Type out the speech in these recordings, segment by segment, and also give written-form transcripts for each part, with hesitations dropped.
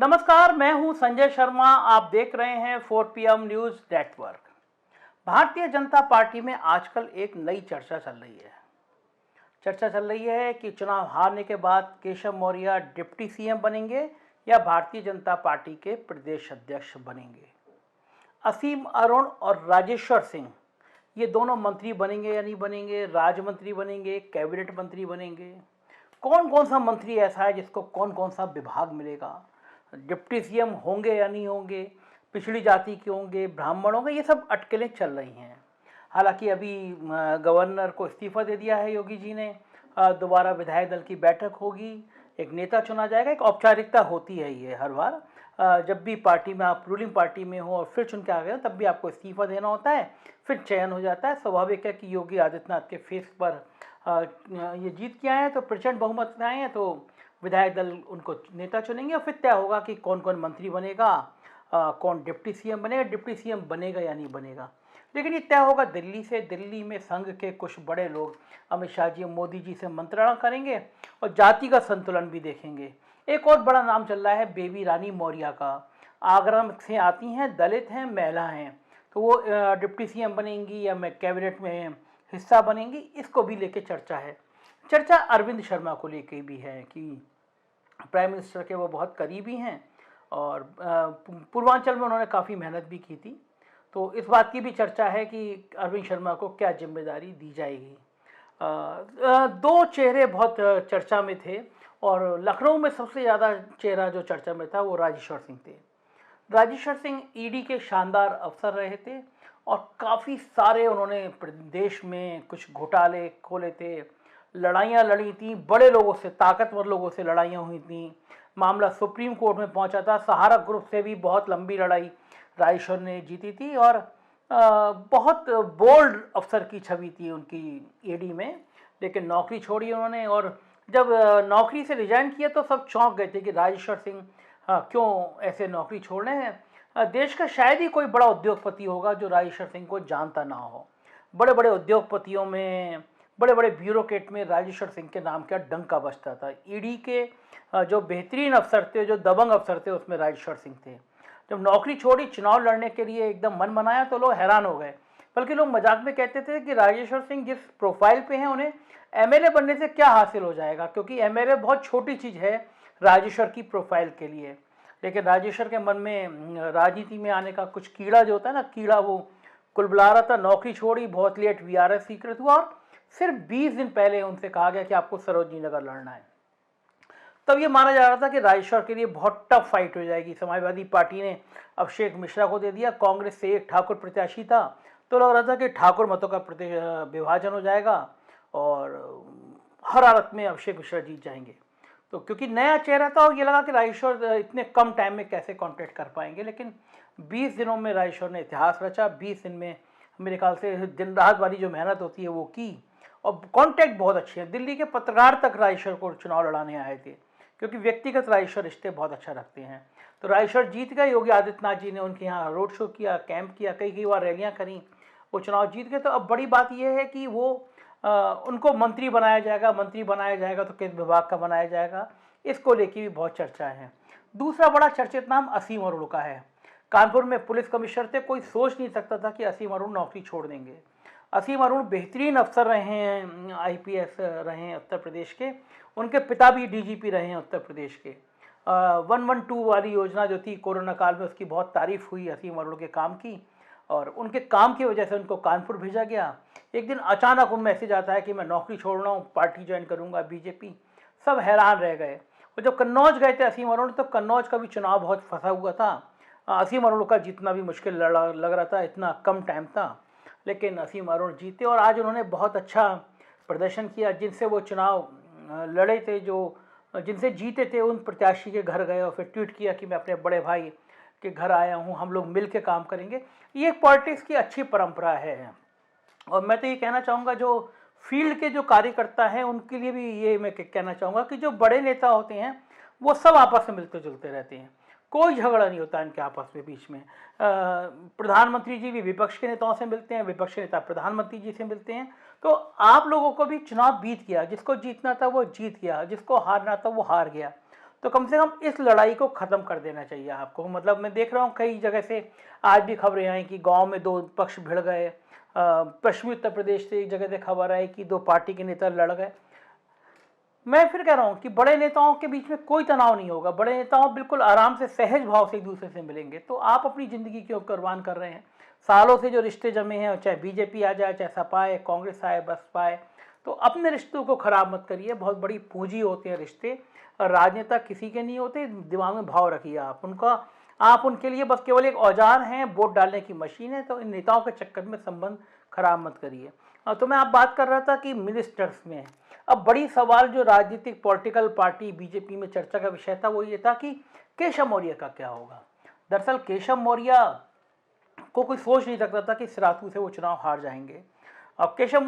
नमस्कार, मैं हूं संजय शर्मा। आप देख रहे हैं 4PM news network. Bharatiya Janata party में आजकल एक नई चर्चा चल रही है। चर्चा चल रही है कि चुनाव हारने के बाद केशव मौर्य डिप्टी सीएम बनेंगे या भारतीय जनता पार्टी के प्रदेश अध्यक्ष बनेंगे। असीम अरुण और राजेश्वर सिंह ये दोनों मंत्री बनेंगे या नहीं बनेंगे, राज्य मंत्री बनेंगे, कैबिनेट मंत्री बनेंगे। कौन कौन सा मंत्री ऐसा है जिसको कौन कौन सा विभाग मिलेगा, डिप्टी सीएम होंगे या नहीं होंगे, पिछड़ी जाति के होंगे, ब्राह्मण होंगे, ये सब अटकलें चल रही हैं। हालांकि अभी गवर्नर को इस्तीफा दे दिया है योगी जी ने। दोबारा विधायक दल की बैठक होगी, एक नेता चुना जाएगा। एक औपचारिकता होती है ये हर बार। जब भी पार्टी में आप रूलिंग पार्टी में हो और फिर चुन के आ गए हो तब भी आपको इस्तीफा देना होता है, फिर चयन हो जाता है। स्वाभाविक है कि योगी आदित्यनाथ के फेस पर ये जीत के आए हैं, तो प्रचंड बहुमत से आए हैं, तो विधायक दल उनको नेता चुनेंगे और फिर तय होगा कि कौन कौन मंत्री बनेगा, कौन डिप्टी सीएम बनेगा, डिप्टी सीएम बनेगा या नहीं बनेगा। लेकिन ये तय होगा दिल्ली से। दिल्ली में संघ के कुछ बड़े लोग अमित शाह जी, मोदी जी से मंत्रणा करेंगे और जाति का संतुलन भी देखेंगे। एक और बड़ा नाम चल रहा है बेबी रानी मौर्य का। आगरा से आती हैं, दलित हैं, महिला हैं, तो वो डिप्टी सीएम बनेंगी या मैं कैबिनेट में हिस्सा बनेंगी, इसको भी लेके चर्चा है। चर्चा अरविंद शर्मा को लेके भी है कि प्राइम मिनिस्टर के वो बहुत करीबी हैं और पूर्वांचल में उन्होंने काफ़ी मेहनत भी की थी, तो इस बात की भी चर्चा है कि अरविंद शर्मा को क्या जिम्मेदारी दी जाएगी। दो चेहरे बहुत चर्चा में थे और लखनऊ में सबसे ज़्यादा चेहरा जो चर्चा में था वो राजेश्वर सिंह थे। राजेश्वर सिंह ईडी के शानदार अफसर रहे थे और काफ़ी सारे उन्होंने प्रदेश में कुछ घोटाले खोले थे, लड़ाइयाँ लड़ी थी, बड़े लोगों से, ताकतवर लोगों से लड़ाइयाँ हुई थी। मामला सुप्रीम कोर्ट में पहुंचा था। सहारा ग्रुप से भी बहुत लंबी लड़ाई राजेश्वर ने जीती थी और बहुत बोल्ड अफसर की छवि थी उनकी ईडी में। लेकिन नौकरी छोड़ी उन्होंने और जब नौकरी से रिजाइन किया तो सब चौंक गए थे कि राजेश्वर सिंह क्यों ऐसे नौकरी छोड़ रहे हैं। देश का शायद ही कोई बड़ा उद्योगपति होगा जो राजेश्वर सिंह को जानता ना हो। बड़े बड़े उद्योगपतियों में, बड़े बड़े ब्यूरोक्रेट में राजेश्वर सिंह के नाम का डंका बजता था। ईडी के जो बेहतरीन अफसर थे, जो दबंग अफसर थे, उसमें राजेश्वर सिंह थे। जब नौकरी छोड़ी, चुनाव लड़ने के लिए एकदम मन बनाया तो लोग हैरान हो गए। बल्कि लोग मजाक में कहते थे कि राजेश्वर सिंह जिस प्रोफाइल पे हैं उन्हें एमएलए बनने से क्या हासिल हो जाएगा, क्योंकि एमएलए बहुत छोटी चीज़ है राजेश्वर की प्रोफाइल के लिए। लेकिन राजेश्वर के मन में राजनीति में आने का कुछ कीड़ा जो होता है ना, कीड़ा वो कुलबुला रहा था। नौकरी छोड़ी, बहुत लेट वीआरएस स्वीकृत हुआ और सिर्फ 20 दिन पहले उनसे कहा गया कि आपको सरोजनी नगर लड़ना है। तब ये माना जा रहा था कि राजेश्वर के लिए बहुत टफ फाइट हो जाएगी। समाजवादी पार्टी ने अभिषेक मिश्रा को दे दिया। कांग्रेस से एक ठाकुर प्रत्याशी था, तो लग रहा था कि ठाकुर मतों का विभाजन हो जाएगा और हर हालत में अभिषेक मिश्रा जीत जाएंगे। तो क्योंकि नया चेहरा था और ये लगा कि राजेश्वर इतने कम टाइम में कैसे कॉन्टेक्ट कर पाएंगे। लेकिन 20 दिनों में राजेश्वर ने इतिहास रचा। 20 दिन में मेरे ख्याल से दिन रात वाली जो मेहनत होती है वो की और कॉन्टैक्ट बहुत अच्छे हैं। दिल्ली के पत्रकार तक राजेश्वर को चुनाव लड़ाने आए थे, क्योंकि व्यक्तिगत राजेश्वर रिश्ते बहुत अच्छा रखते हैं। तो राजेश्वर जीत गए। योगी आदित्यनाथ जी ने उनके यहाँ रोड शो किया, कैंप किया, कई बार रैलियाँ करी, वो चुनाव जीत गए। तो अब बड़ी बात यह है कि वो उनको मंत्री बनाया जाएगा। मंत्री बनाया जाएगा तो किस विभाग का बनाया जाएगा, इसको लेके भी बहुत चर्चा है। दूसरा बड़ा चर्चित नाम असीम अरुण का है। कानपुर में पुलिस कमिश्नर थे, कोई सोच नहीं सकता था कि असीम अरुण नौकरी छोड़ देंगे। असीम अरुण बेहतरीन अफसर रहे हैं, आईपीएस रहे हैं उत्तर प्रदेश के। उनके पिता भी डीजीपी रहे हैं उत्तर प्रदेश के। 112 वाली योजना जो थी कोरोना काल में, उसकी बहुत तारीफ हुई असीम अरुण के काम की और उनके काम की वजह से उनको कानपुर भेजा गया। एक दिन अचानक उन मैसेज आता है कि मैं नौकरी छोड़ रहा हूँ, पार्टी ज्वाइन करूँगा बीजेपी। सब हैरान रह गए। और जब कन्नौज गए थे असीम अरुण, तो कन्नौज का भी चुनाव बहुत फंसा हुआ था। असीम अरुण का जीतना भी मुश्किल लग रहा था, इतना कम टाइम था। लेकिन असीम अरुण जीते और आज उन्होंने बहुत अच्छा प्रदर्शन किया। जिनसे वो चुनाव लड़े थे, जो जिनसे जीते थे, उन प्रत्याशी के घर गए और फिर ट्वीट किया कि मैं अपने बड़े भाई के घर आया हूँ, हम लोग मिल के काम करेंगे। ये एक पॉलिटिक्स की अच्छी परंपरा है। और मैं तो ये कहना चाहूँगा जो फील्ड के जो कार्यकर्ता हैं उनके लिए भी ये मैं कहना चाहूँगा कि जो बड़े नेता होते हैं वो सब आपस में मिलते जुलते रहते हैं, कोई झगड़ा नहीं होता इनके आपस में बीच में। प्रधानमंत्री जी भी विपक्ष के नेताओं से मिलते हैं, विपक्ष के नेता प्रधानमंत्री जी से मिलते हैं। तो आप लोगों को भी चुनाव बीत गया, जिसको जीतना था वो जीत गया, जिसको हारना था वो हार गया। तो कम से कम इस लड़ाई को ख़त्म कर देना चाहिए आपको। मतलब मैं देख रहा हूँ कई जगह से आज भी खबरें आई कि गांव में दो पक्ष भिड़ गए। पश्चिमी उत्तर प्रदेश से एक जगह से खबर आई कि दो पार्टी के नेता लड़ गए। मैं फिर कह रहा हूँ कि बड़े नेताओं के बीच में कोई तनाव नहीं होगा। बड़े नेताओं बिल्कुल आराम से सहज भाव से एक दूसरे से मिलेंगे। तो आप अपनी ज़िंदगी क्यों कुर्बान कर रहे हैं? सालों से जो रिश्ते जमे हैं, चाहे बीजेपी आ जाए, चाहे सपा आए, कांग्रेस आए, बसपा आए, तो अपने रिश्तों को ख़राब मत करिए। बहुत बड़ी पूंजी होते हैं रिश्ते, और राजनेता किसी के नहीं होते। दिमाग में भाव रखिए आप उनका। आप उनके लिए बस केवल एक औजार हैं, वोट डालने की मशीन है। तो इन नेताओं के चक्कर में संबंध खराब मत करिए। तो मैं आप बात कर रहा था कि मिनिस्टर्स में अब बड़ी सवाल जो राजनीतिक पॉलिटिकल पार्टी बीजेपी में चर्चा का विषय था वो ये था कि केशव मौर्य का क्या होगा। दरअसल केशव मौर्य को कोई सोच नहीं सकता था कि सिराथू से वो चुनाव हार जाएंगे। अब केशव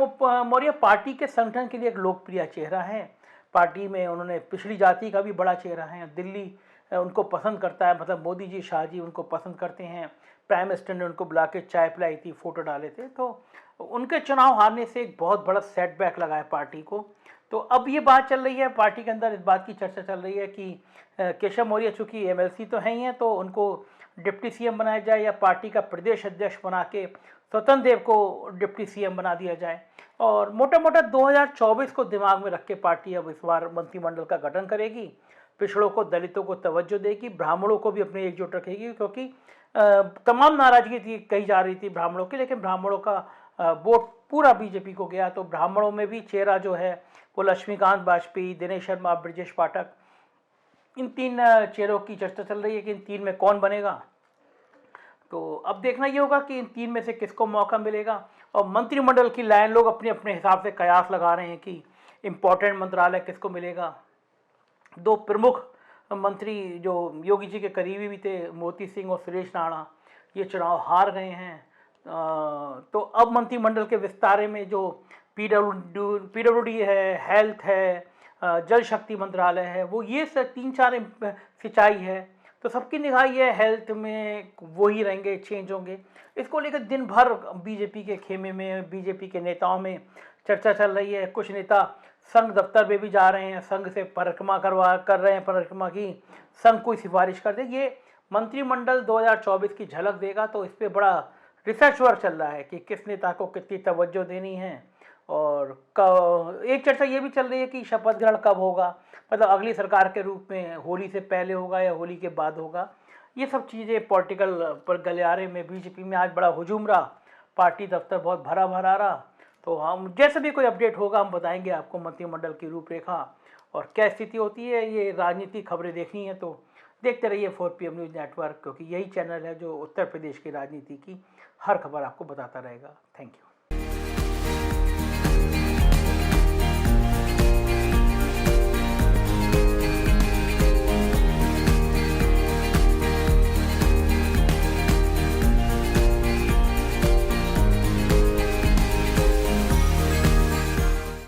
मौर्य पार्टी के संगठन के लिए एक लोकप्रिय चेहरा है। पार्टी में उन्होंने पिछड़ी जाति का भी बड़ा चेहरा है। दिल्ली उनको पसंद करता है, मतलब मोदी जी, शाह जी उनको पसंद करते हैं। प्राइम मिनिस्टर ने उनको बुला के चाय पिलाई थी, फोटो डाले थे। तो उनके चुनाव हारने से एक बहुत बड़ा सेटबैक लगा है पार्टी को। तो अब ये बात चल रही है पार्टी के अंदर, इस बात की चर्चा चल रही है कि केशव मौर्य चूँकि एमएलसी तो हैं ही हैं, तो उनको डिप्टी सीएम बनाया जाए या पार्टी का प्रदेश अध्यक्ष बना के स्वतंत्र देव को डिप्टी सीएम बना दिया जाए। और मोटा मोटा 2024 को दिमाग में रख के पार्टी अब इस बार मंत्रिमंडल का गठन करेगी। पिछड़ों को, दलितों को तवज्जो देगी, ब्राह्मणों को भी अपने एकजुट रखेगी, क्योंकि तमाम नाराजगी थी कही जा रही थी ब्राह्मणों की, लेकिन ब्राह्मणों का वोट पूरा बीजेपी को गया। तो ब्राह्मणों में भी चेहरा जो है वो लक्ष्मीकांत वाजपेयी, दिनेश शर्मा, ब्रजेश पाठक, इन तीन चेहरों की चर्चा चल रही है कि इन तीन में कौन बनेगा। तो अब देखना ये होगा कि इन तीन में से किसको मौका मिलेगा। और मंत्रिमंडल की लाइन लोग अपने अपने हिसाब से कयास लगा रहे हैं कि इम्पोर्टेंट मंत्रालय किसको मिलेगा। दो प्रमुख मंत्री जो योगी जी के करीबी भी थे, मोती सिंह और सुरेश राणा, ये चुनाव हार गए हैं। तो अब मंत्रिमंडल के विस्तारे में जो पीडब्ल्यूडी है, हेल्थ है, जल शक्ति मंत्रालय है, वो ये तीन चार, सिंचाई है, तो सबकी निगाह ये हेल्थ में वही रहेंगे, चेंज होंगे। इसको लेकर दिन भर बीजेपी के खेमे में, बीजेपी के नेताओं में चर्चा चल रही है। कुछ नेता संघ दफ्तर में भी जा रहे हैं, संघ से परिक्रमा कर रहे हैं, परिक्रमा की संघ कोई सिफारिश कर दे। ये मंत्रिमंडल 2024 की झलक देगा। तो इस पर बड़ा रिसर्च वर्क चल रहा है कि किस नेता को कितनी तवज्जो देनी है। और एक चर्चा ये भी चल रही है कि शपथ ग्रहण कब होगा, मतलब अगली सरकार के रूप में होली से पहले होगा या होली के बाद होगा। ये सब चीज़ें पॉलिटिकल पर गलियारे में बीजेपी में आज बड़ा हुजूम रहा, पार्टी दफ्तर बहुत भरा भरा रहा। तो हम जैसे भी कोई अपडेट होगा हम बताएंगे आपको मंत्रिमंडल की रूपरेखा और क्या स्थिति होती है। ये राजनीतिक खबरें देखनी है तो देखते रहिए 4PM न्यूज़ नेटवर्क, क्योंकि यही चैनल है जो उत्तर प्रदेश की राजनीति की हर खबर आपको बताता रहेगा। Thank you.